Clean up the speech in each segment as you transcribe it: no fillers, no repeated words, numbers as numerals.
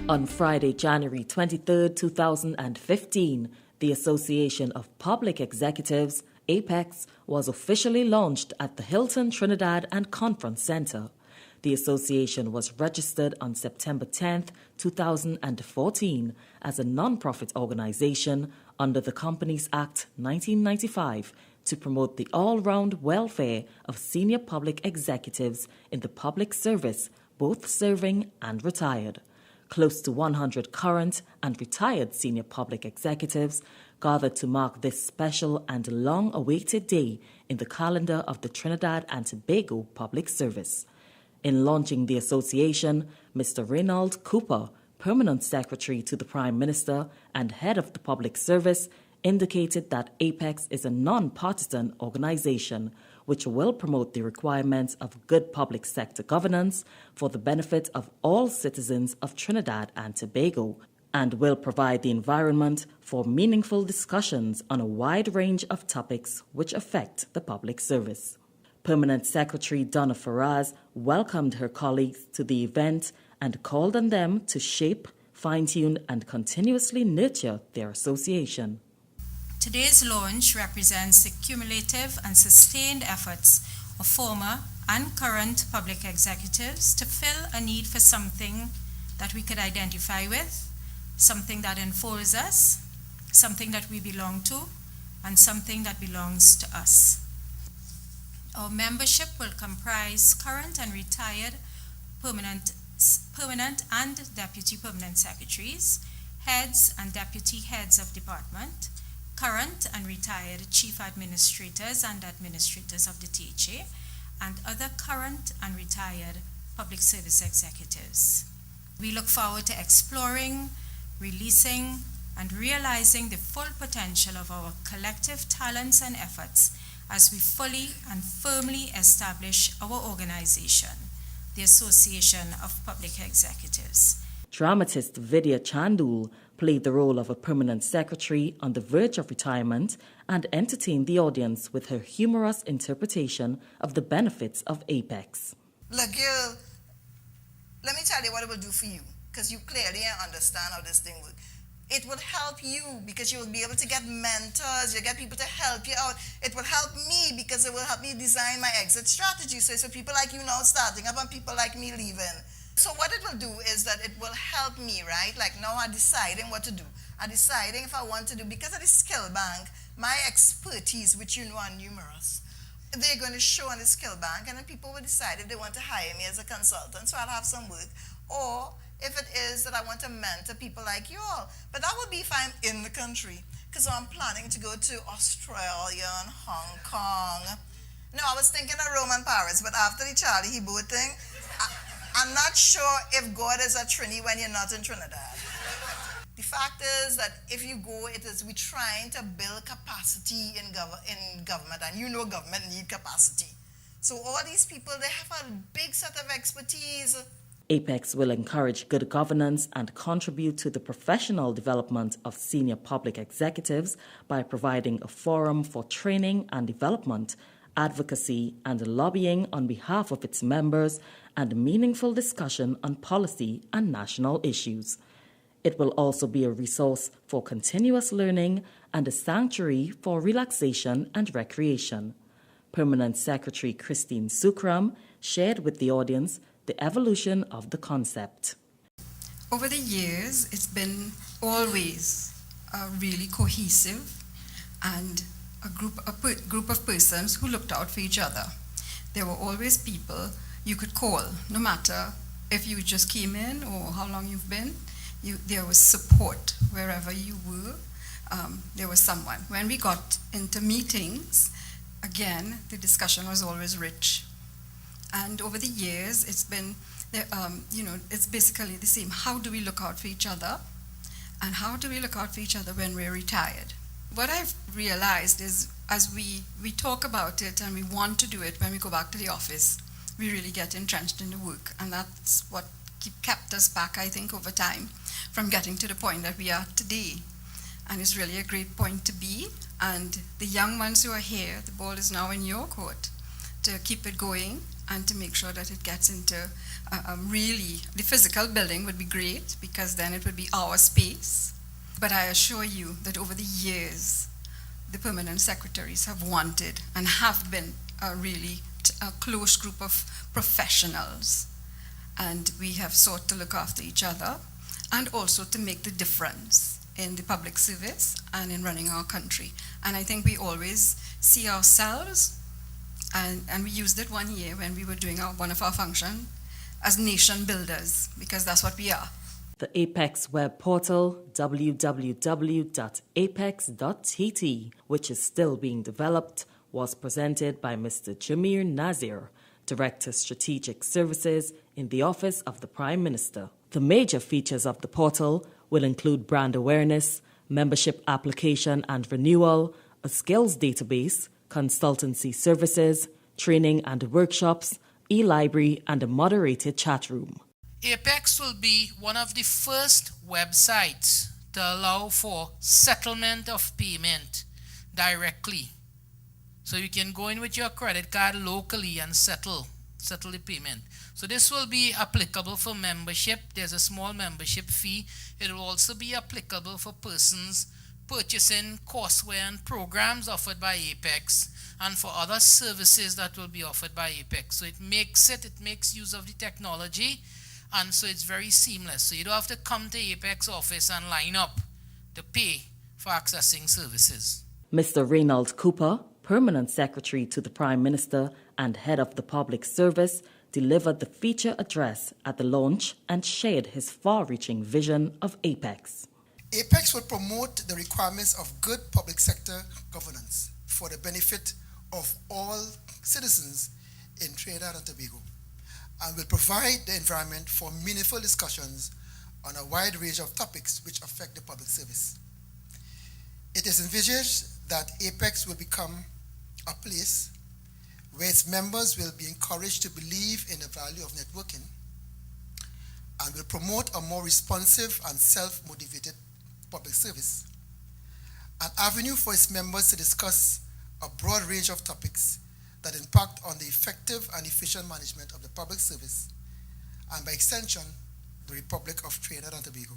On Friday, January 23, 2015, the Association of Public Executives, APEX, was officially launched at the Hilton Trinidad and Conference Center. The association was registered on September 10, 2014 as a non-profit organization under the Companies Act 1995 to promote the all-round welfare of senior public executives in the public service, both serving and retired. Close to 100 current and retired senior public executives gathered to mark this special and long-awaited day in the calendar of the Trinidad and Tobago Public Service. In launching the association, Mr. Reynald Cooper, Permanent Secretary to the Prime Minister and Head of the Public Service, indicated that APEX is a non-partisan organization which will promote the requirements of good public sector governance for the benefit of all citizens of Trinidad and Tobago, and will provide the environment for meaningful discussions on a wide range of topics which affect the public service. Permanent Secretary Donna Faraz welcomed her colleagues to the event and called on them to shape, fine-tune and continuously nurture their association. Today's launch represents the cumulative and sustained efforts of former and current public executives to fill a need for something that we could identify with, something that enfolds us, something that we belong to, and something that belongs to us. Our membership will comprise current and retired permanent and deputy permanent secretaries, heads and deputy heads of department, current and retired chief administrators and administrators of the THA, and other current and retired public service executives. We look forward to exploring, releasing, and realizing the full potential of our collective talents and efforts as we fully and firmly establish our organization, the Association of Public Executives. Dramatist Vidya Chandul played the role of a permanent secretary on the verge of retirement and entertained the audience with her humorous interpretation of the benefits of APEX. Look, girl, let me tell you what it will do for you, because you clearly understand how this thing works. It will help you because you will be able to get mentors, you'll get people to help you out. It will help me because it will help me design my exit strategy. So people like you now starting up and people like me leaving. So what it will do is that it will help me, right? Like now I'm deciding what to do. I'm deciding if I want to do, because of the skill bank, my expertise, which you know are numerous, they're going to show on the skill bank, and then people will decide if they want to hire me as a consultant, so I'll have some work. Or if it is that I want to mentor people like you all. But that would be if I'm in the country, because I'm planning to go to Australia and Hong Kong. No, I was thinking of Rome and Paris, but after the Charlie Hebdo thing, I'm not sure if God is at Trini when you're not in Trinidad. The fact is that if you go, we're trying to build capacity in government, and you know government need capacity. So all these people, they have a big set of expertise. APEX will encourage good governance and contribute to the professional development of senior public executives by providing a forum for training and development, advocacy and lobbying on behalf of its members, and meaningful discussion on policy and national issues. It will also be a resource for continuous learning and a sanctuary for relaxation and recreation. Permanent Secretary Christine Sukram shared with the audience the evolution of the concept. Over the years, it's been always really cohesive and a group of persons who looked out for each other. There were always people you could call, no matter if you just came in or how long you've been. There was support wherever you were. There was someone. When we got into meetings, again, the discussion was always rich. And over the years, it's been, it's basically the same. How do we look out for each other? And how do we look out for each other when we're retired? What I've realized is, as we talk about it and we want to do it when we go back to the office, we really get entrenched in the work. And that's what kept us back, I think, over time from getting to the point that we are today. And it's really a great point to be. And the young ones who are here, the ball is now in your court to keep it going and to make sure that it gets into really, the physical building would be great because then it would be our space. But I assure you that over the years, the permanent secretaries have wanted and have been a really a close group of professionals. And we have sought to look after each other and also to make the difference in the public service and in running our country. And I think we always see ourselves, and we used it one year when we were doing one of our functions, as nation builders, because that's what we are. The Apex web portal, www.apex.tt, which is still being developed, was presented by Mr. Jameer Nazir, Director Strategic Services in the Office of the Prime Minister. The major features of the portal will include brand awareness, membership application and renewal, a skills database, consultancy services, training and workshops, e-library and a moderated chat room. Apex will be one of the first websites to allow for settlement of payment directly. So you can go in with your credit card locally and settle the payment. So this will be applicable for membership. There's a small membership fee. It will also be applicable for persons purchasing courseware and programs offered by Apex and for other services that will be offered by Apex. So it makes use of the technology, and so it's very seamless. So you don't have to come to Apex office and line up to pay for accessing services. Mr. Reynald Cooper, Permanent Secretary to the Prime Minister and Head of the Public Service, delivered the feature address at the launch and shared his far-reaching vision of Apex. Apex will promote the requirements of good public sector governance for the benefit of all citizens in Trinidad and Tobago, and will provide the environment for meaningful discussions on a wide range of topics which affect the public service. It is envisaged that Apex will become a place where its members will be encouraged to believe in the value of networking and will promote a more responsive and self-motivated public service, an avenue for its members to discuss a broad range of topics that impact on the effective and efficient management of the public service and, by extension, the Republic of Trinidad and Tobago.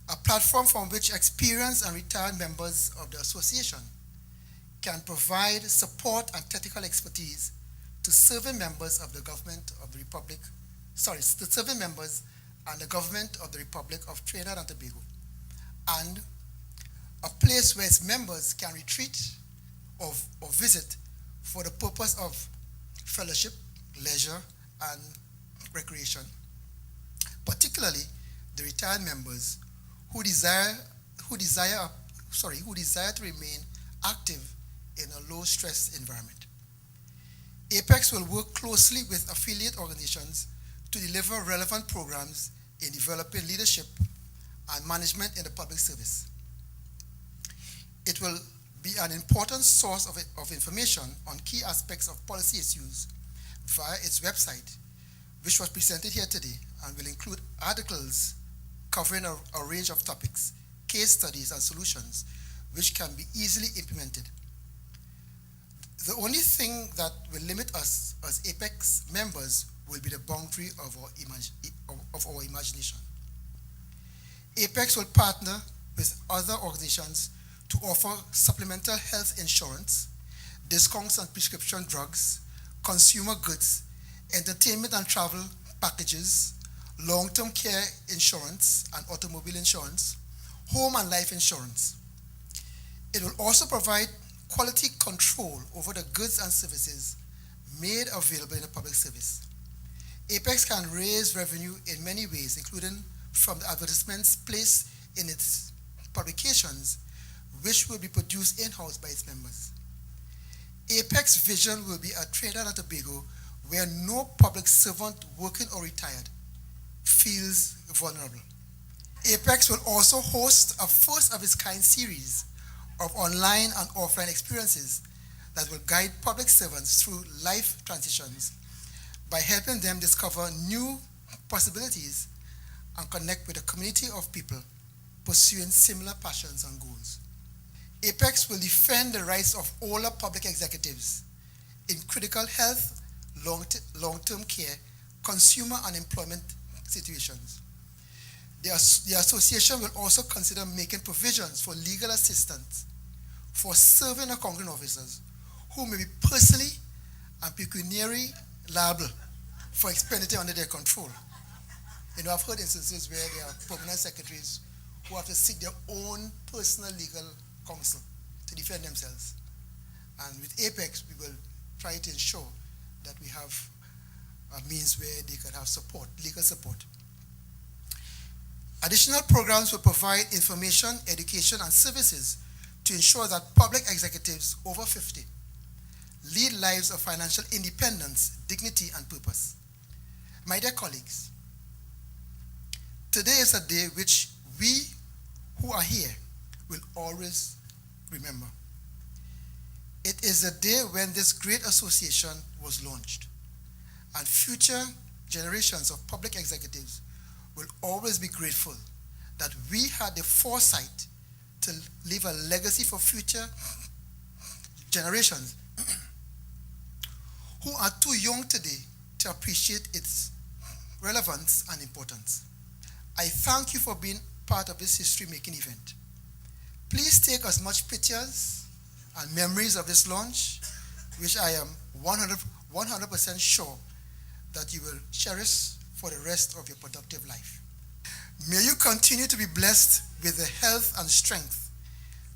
A platform from which experienced and retired members of the association can provide support and technical expertise to serving members of the government of the Republic, to serving members and the government of the Republic of Trinidad and Tobago, and a place where its members can retreat or visit for the purpose of fellowship, leisure, and recreation, particularly the retired members who desire to remain active in a low-stress environment. Apex will work closely with affiliate organizations to deliver relevant programs in developing leadership and management in the public service. It will be an important source of information on key aspects of policy issues via its website, which was presented here today, and will include articles covering a range of topics, case studies, and solutions which can be easily implemented. The only thing that will limit us as Apex members will be the boundary of our imagination. Apex will partner with other organizations to offer supplemental health insurance, discounts on prescription drugs, consumer goods, entertainment and travel packages, long-term care insurance and automobile insurance, home and life insurance. It will also provide quality control over the goods and services made available in the public service. Apex can raise revenue in many ways, including from the advertisements placed in its publications, which will be produced in-house by its members. Apex vision will be a Trinidad and Tobago where no public servant, working or retired, feels vulnerable. Apex will also host a first-of-its-kind series of online and offline experiences that will guide public servants through life transitions by helping them discover new possibilities and connect with a community of people pursuing similar passions and goals. Apex will defend the rights of older public executives in critical health, long-term care, consumer and employment situations. The association will also consider making provisions for legal assistance for serving accounting officers who may be personally and pecuniarily liable for expenditure under their control. You know, I've heard instances where there are permanent secretaries who have to seek their own personal legal counsel to defend themselves. And with Apex, we will try to ensure that we have a means where they can have support, legal support. Additional programs will provide information, education, and services to ensure that public executives over 50 lead lives of financial independence, dignity, and purpose. My dear colleagues, today is a day which we who are here will always remember. It is a day when this great association was launched, and future generations of public executives will always be grateful that we had the foresight to leave a legacy for future generations who are too young today to appreciate its relevance and importance. I thank you for being part of this history-making event. Please take as much pictures and memories of this launch, which I am 100% sure that you will cherish for the rest of your productive life. May you continue to be blessed with the health and strength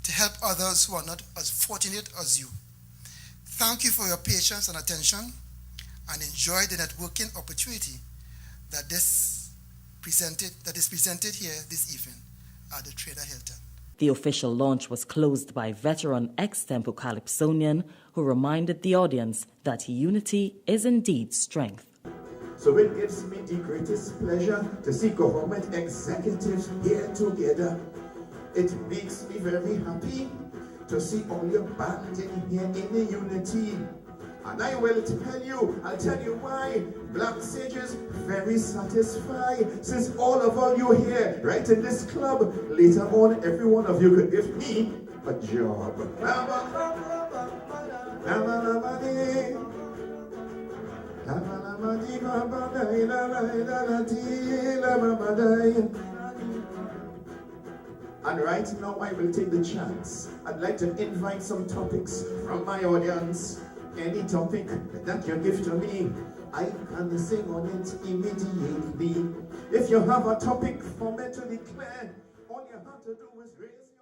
to help others who are not as fortunate as you. Thank you for your patience and attention, and enjoy the networking opportunity that is presented here this evening at the Trinidad Hilton. The official launch was closed by veteran ex-Tempo Calypsonian, who reminded the audience that unity is indeed strength. So it gives me the greatest pleasure to see government executives here together. It makes me very happy to see all your band in here in the unity. And I will I'll tell you why. Black Sages very satisfied, since all of you here, right in this club, later on every one of you could give me a job. And right now I will take the chance. I'd like to invite some topics from my audience. Any topic that you give to me, I can sing on it immediately. If you have a topic for me to declare, all you have to do is raise